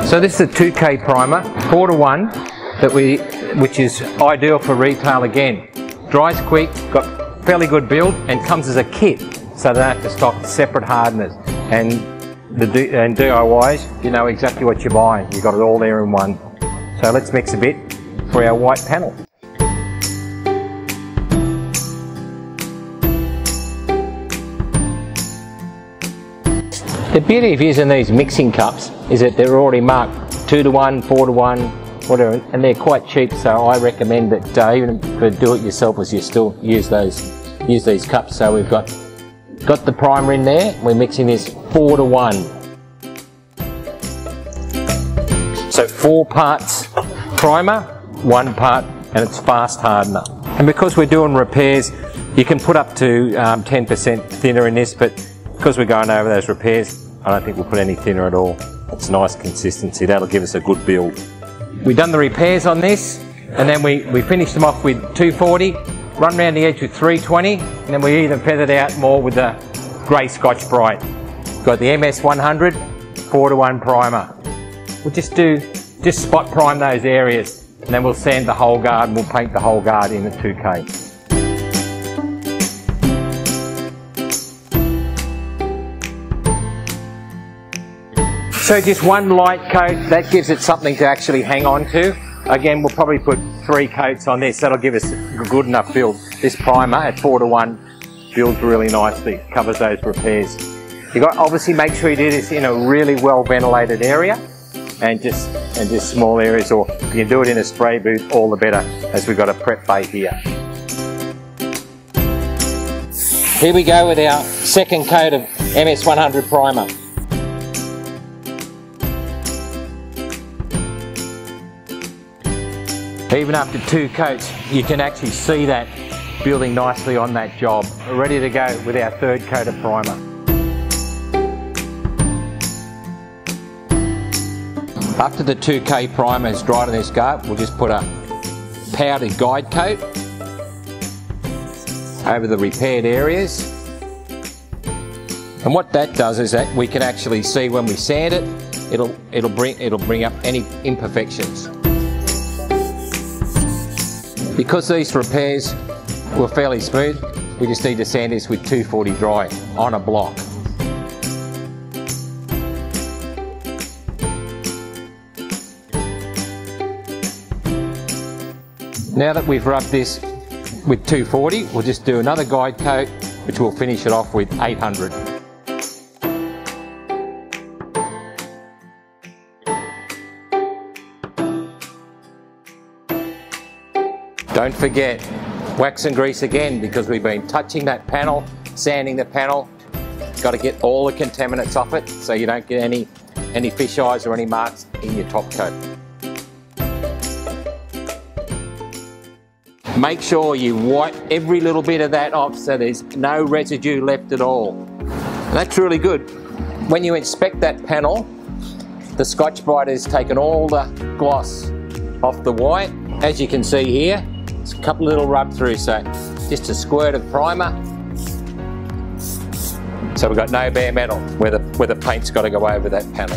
So this is a 2K primer, 4:1, which is ideal for retail again. Dries quick, got fairly good build, and comes as a kit, so they don't have to stock separate hardeners. And DIYs, you know exactly what you're buying. You've got it all there in one. So let's mix a bit for our white panel. The beauty of using these mixing cups is that they're already marked 2:1, 4:1, whatever, and they're quite cheap. So I recommend that even for do-it-yourselfers, you still use these cups. So we've got the primer in there. We're mixing this 4:1. So 4 parts primer, 1 part, and it's fast hardener. And because we're doing repairs, you can put up to 10% thinner in this, but because we're going over those repairs, I don't think we'll put any thinner at all. It's nice consistency. That'll give us a good build. We've done the repairs on this, and then we finished them off with 240, run around the edge with 320, and then we even feathered out more with the grey Scotch Brite. Got the MS100 4:1 primer. We'll just spot prime those areas, and then we'll sand the whole guard, and we'll paint the whole guard in the 2K. So just one light coat, that gives it something to actually hang on to. Again, we'll probably put 3 coats on this. That'll give us a good enough build. This primer at 4:1 builds really nicely, covers those repairs. You got obviously make sure you do this in a really well ventilated area, and just small areas, or you can do it in a spray booth, all the better, as we've got a prep bay here. Here we go with our second coat of MS100 primer. Even after 2 coats, you can actually see that building nicely on that job. We're ready to go with our 3rd coat of primer. After the 2K primer is dried on this guard, we'll just put a powdered guide coat over the repaired areas. And what that does is that we can actually see when we sand it, it'll bring up any imperfections. Because these repairs were fairly smooth, we just need to sand this with 240 dry on a block. Now that we've rubbed this with 240, we'll just do another guide coat, which will finish it off with 800. Don't forget, wax and grease again, because we've been touching that panel, sanding the panel. Got to get all the contaminants off it so you don't get any fish eyes or any marks in your top coat. Make sure you wipe every little bit of that off so there's no residue left at all. And that's really good. When you inspect that panel, the Scotch Brite has taken all the gloss off the white. As you can see here, it's a couple little rub through, so just a squirt of primer. So we've got no bare metal where the paint's got to go over that panel.